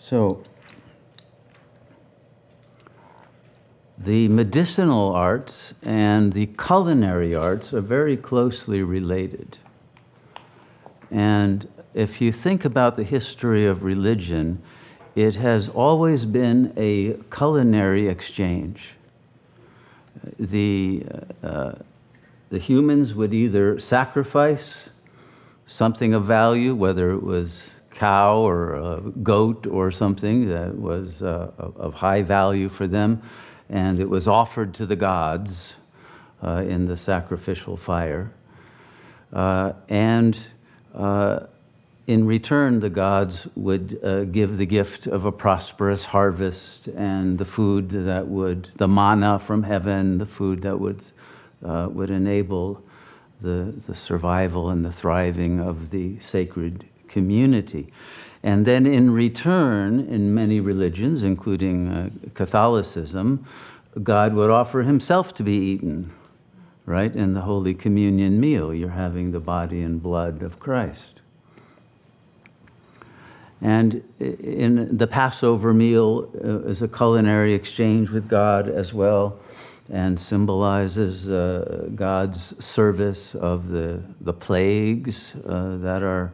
So, the medicinal arts and the culinary arts are very closely related. And if you think about the history of religion, it has always been a culinary exchange. The humans would either sacrifice something of value, whether it was cow or a goat or something that was of high value for them, and it was offered to the gods in the sacrificial fire. In return, the gods would give the gift of a prosperous harvest and the food that would, the manna from heaven, the food that would enable the survival and the thriving of the sacred community. And then in return, in many religions, including Catholicism, God would offer himself to be eaten, right? In the Holy Communion meal, you're having the body and blood of Christ. And in the Passover meal is a culinary exchange with God as well, and symbolizes God's service of the plagues that are,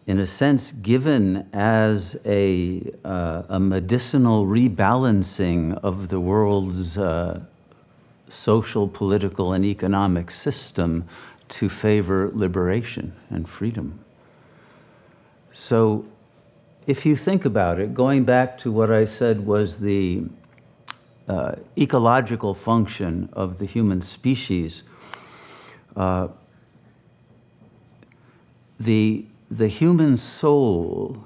in a sense, given as a medicinal rebalancing of the world's social, political, and economic system to favor liberation and freedom. So if you think about it, going back to what I said was the ecological function of the human species, the human soul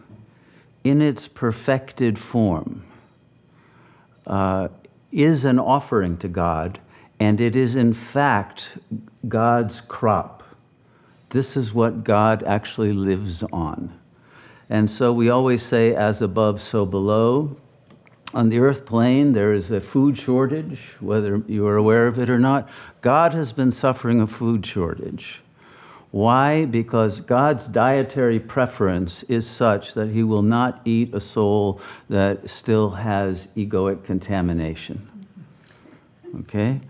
in its perfected form is an offering to God, and it is in fact God's crop. This is what God actually lives on. And so we always say, as above, so below. On the earth plane, there is a food shortage, whether you are aware of it or not. God has been suffering a food shortage. Why? Because God's dietary preference is such that he will not eat a soul that still has egoic contamination. Okay?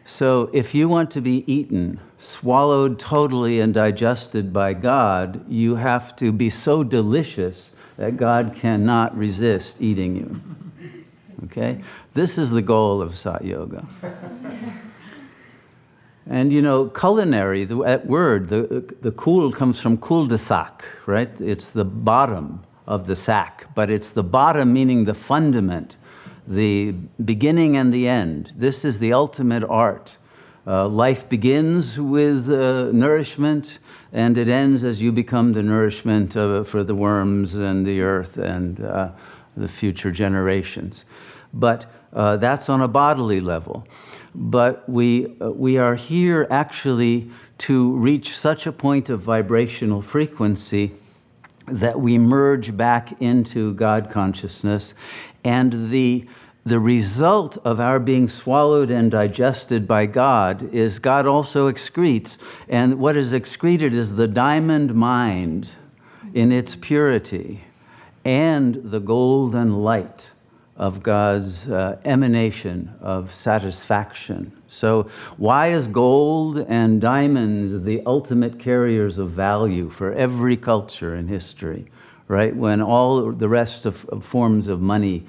So if you want to be eaten, swallowed totally and digested by God, you have to be so delicious that God cannot resist eating you. Okay? This is the goal of Sat Yoga. And you know, culinary, that word, the kul comes from cul-de-sac, right? It's the bottom of the sack, but it's the bottom meaning the fundament, the beginning and the end. This is the ultimate art. Life begins with nourishment, and it ends as you become the nourishment for the worms and the earth and the future generations. But that's on a bodily level. But we are here actually to reach such a point of vibrational frequency that we merge back into God consciousness, and the result of our being swallowed and digested by God is God also excretes, and what is excreted is the diamond mind in its purity and the golden light of God's emanation of satisfaction. So why is gold and diamonds the ultimate carriers of value for every culture in history, right? When all the rest of forms of money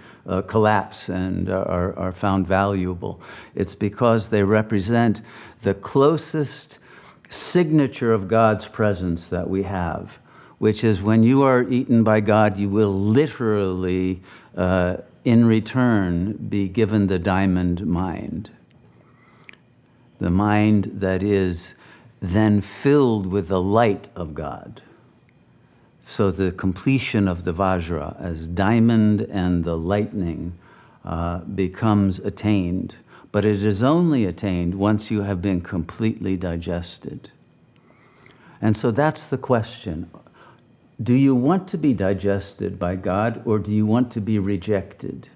collapse and are found valuable. It's because they represent the closest signature of God's presence that we have, which is when you are eaten by God, you will literally in return be given the diamond mind. The mind that is then filled with the light of God. So the completion of the Vajra as diamond and the lightning becomes attained. But it is only attained once you have been completely digested. And so that's the question. Do you want to be digested by God, or do you want to be rejected?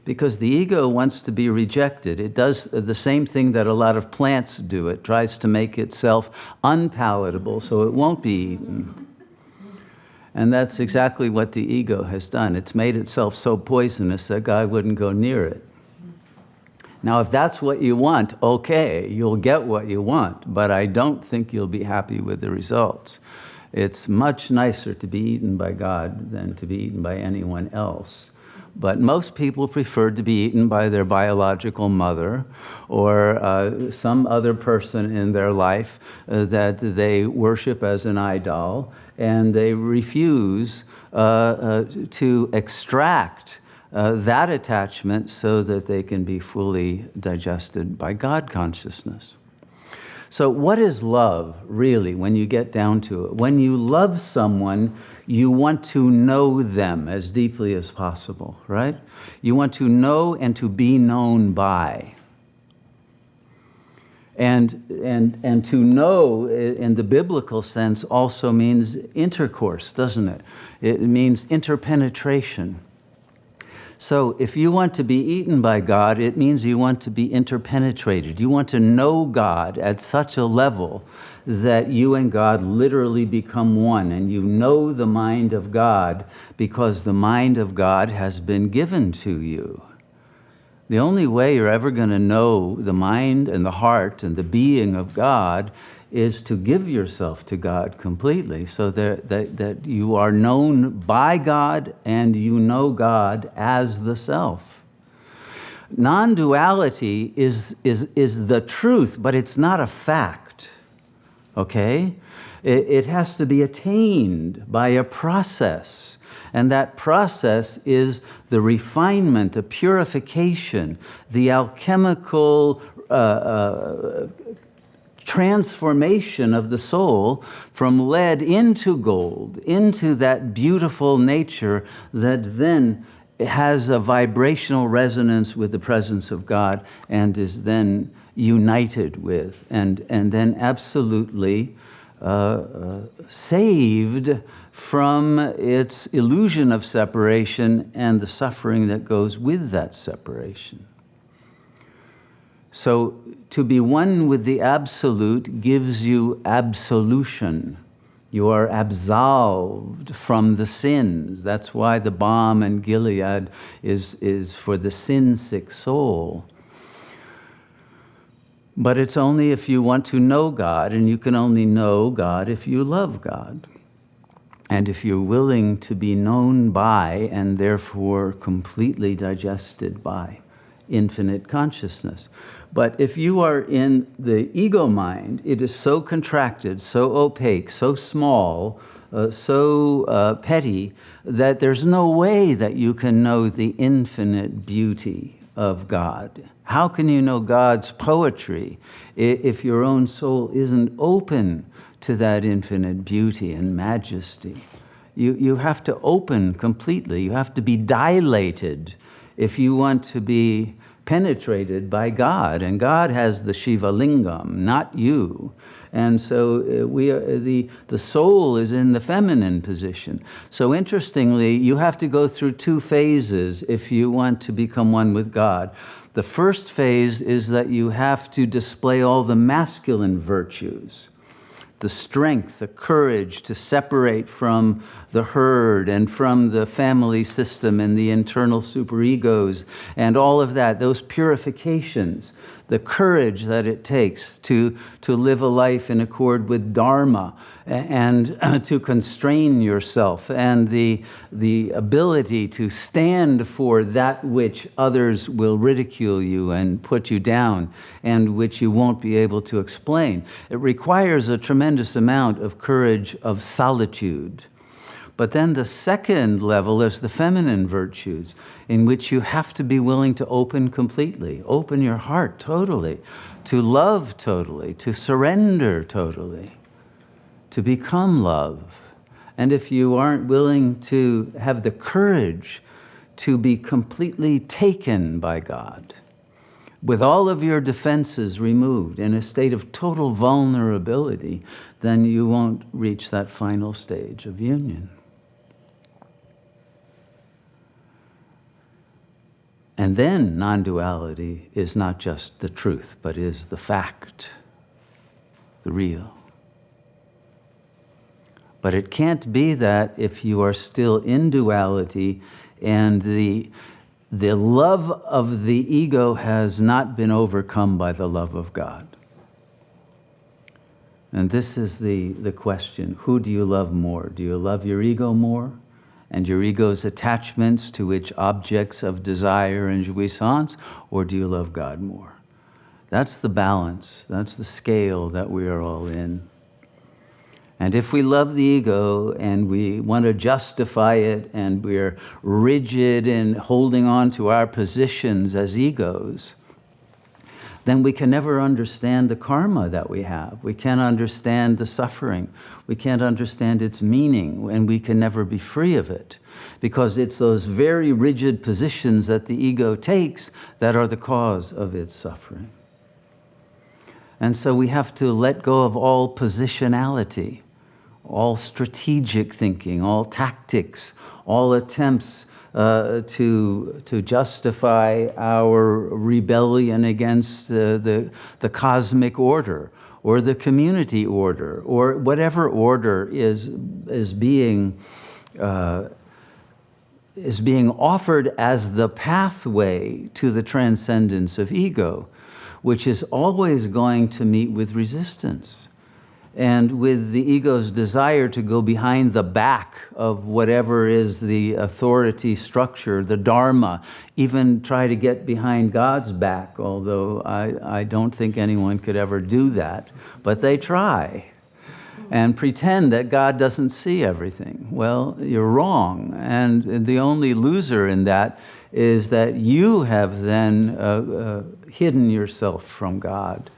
Because the ego wants to be rejected. It does the same thing that a lot of plants do. It tries to make itself unpalatable so it won't be eaten. And that's exactly what the ego has done. It's made itself so poisonous that God wouldn't go near it. Now, if that's what you want, okay, you'll get what you want, but I don't think you'll be happy with the results. It's much nicer to be eaten by God than to be eaten by anyone else. But most people prefer to be eaten by their biological mother or some other person in their life that they worship as an idol, and they refuse to extract that attachment so that they can be fully digested by God consciousness. So what is love, really, when you get down to it? When you love someone, you want to know them as deeply as possible, right? You want to know and to be known by. And to know, in the biblical sense, also means intercourse, doesn't it? It means interpenetration. So if you want to be eaten by God, it means you want to be interpenetrated. You want to know God at such a level that you and God literally become one, and you know the mind of God because the mind of God has been given to you. The only way you're ever going to know the mind and the heart and the being of God is to give yourself to God completely, so that you are known by God and you know God as the self. Non-duality is the truth, but it's not a fact, okay? It has to be attained by a process. And that process is the refinement, the purification, the alchemical transformation of the soul from lead into gold, into that beautiful nature that then has a vibrational resonance with the presence of God and is then united with, and then absolutely saved from its illusion of separation and the suffering that goes with that separation. So to be one with the Absolute gives you absolution. You are absolved from the sins. That's why the balm in Gilead is for the sin-sick soul. But it's only if you want to know God, and you can only know God if you love God. And if you're willing to be known by, and therefore completely digested by, infinite consciousness. But if you are in the ego mind, it is so contracted, so opaque, so small, so petty, that there's no way that you can know the infinite beauty of God. How can you know God's poetry if your own soul isn't open to that infinite beauty and majesty? You have to open completely. You have to be dilated if you want to be penetrated by God. And God has the Shiva Lingam, not you. And so the soul is in the feminine position. So interestingly, you have to go through two phases if you want to become one with God. The first phase is that you have to display all the masculine virtues, the strength, the courage to separate from the herd and from the family system and the internal superegos and all of that, those purifications, the courage that it takes to live a life in accord with Dharma and to constrain yourself, and the ability to stand for that which others will ridicule you and put you down and which you won't be able to explain. It requires a tremendous amount of courage of solitude. But then the second level is the feminine virtues, in which you have to be willing to open completely, open your heart totally, to love totally, to surrender totally, to become love. And if you aren't willing to have the courage to be completely taken by God, with all of your defenses removed, in a state of total vulnerability, then you won't reach that final stage of union. And then non-duality is not just the truth, but is the fact, the real. But it can't be that if you are still in duality and the love of the ego has not been overcome by the love of God. And this is the question. Who do you love more? Do you love your ego more? And your ego's attachments to which objects of desire and jouissance? Or do you love God more? That's the balance. That's the scale that we are all in. And if we love the ego and we want to justify it and we're rigid in holding on to our positions as egos, then we can never understand the karma that we have. We can't understand the suffering. We can't understand its meaning, and we can never be free of it, because it's those very rigid positions that the ego takes that are the cause of its suffering. And so we have to let go of all positionality, all strategic thinking, all tactics, all attempts to justify our rebellion against the cosmic order or the community order or whatever order is being offered as the pathway to the transcendence of ego, which is always going to meet with resistance. And with the ego's desire to go behind the back of whatever is the authority structure, the Dharma, even try to get behind God's back, although I don't think anyone could ever do that, but they try and pretend that God doesn't see everything. Well, you're wrong, and the only loser in that is that you have then hidden yourself from God.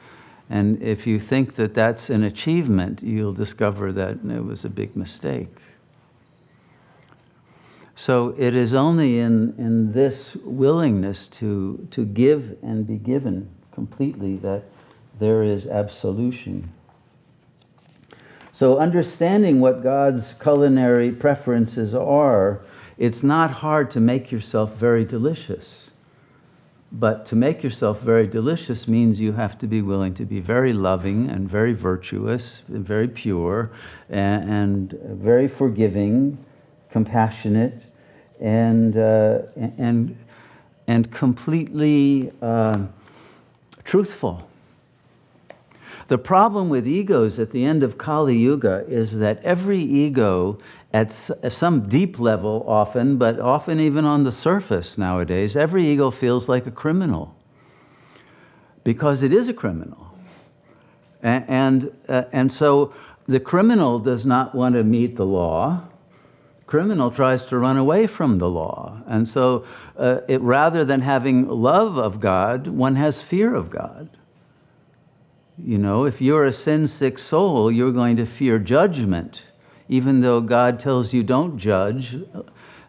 And if you think that that's an achievement, you'll discover that it was a big mistake. So it is only in this willingness to give and be given completely that there is absolution. So understanding what God's culinary preferences are, it's not hard to make yourself very delicious. But to make yourself very delicious means you have to be willing to be very loving and very virtuous and very pure and very forgiving, compassionate, and completely truthful. The problem with egos at the end of Kali Yuga is that every ego at some deep level often, but often even on the surface nowadays, every ego feels like a criminal because it is a criminal. And so the criminal does not want to meet the law. Criminal tries to run away from the law. And so rather than having love of God, one has fear of God. You know, if you're a sin-sick soul, you're going to fear judgment, even though God tells you don't judge,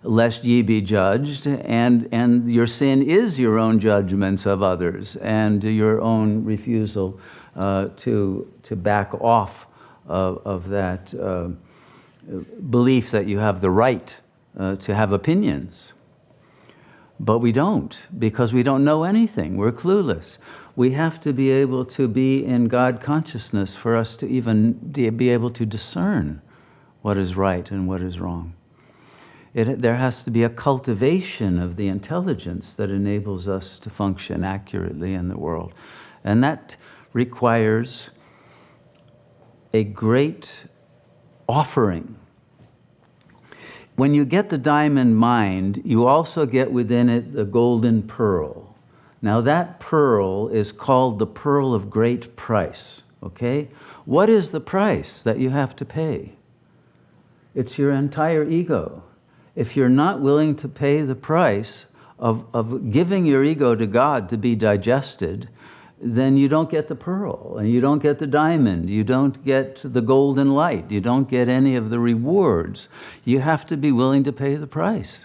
lest ye be judged, and your sin is your own judgments of others and your own refusal to back off of that belief that you have the right to have opinions. But we don't, because we don't know anything. We're clueless. We have to be able to be in God consciousness for us to even be able to discern what is right and what is wrong. There has to be a cultivation of the intelligence that enables us to function accurately in the world. And that requires a great offering. When you get the diamond mind, you also get within it the golden pearl. Now that pearl is called the pearl of great price, okay? What is the price that you have to pay? It's your entire ego. If you're not willing to pay the price of giving your ego to God to be digested, then you don't get the pearl, and you don't get the diamond, you don't get the golden light, you don't get any of the rewards. You have to be willing to pay the price.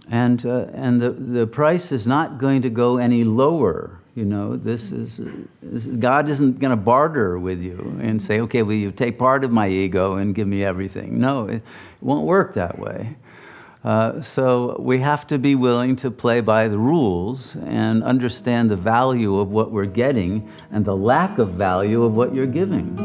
And the price is not going to go any lower. You know, God isn't going to barter with you and say, okay, well, you take part of my ego and give me everything. No, it won't work that way. So we have to be willing to play by the rules and understand the value of what we're getting and the lack of value of what you're giving.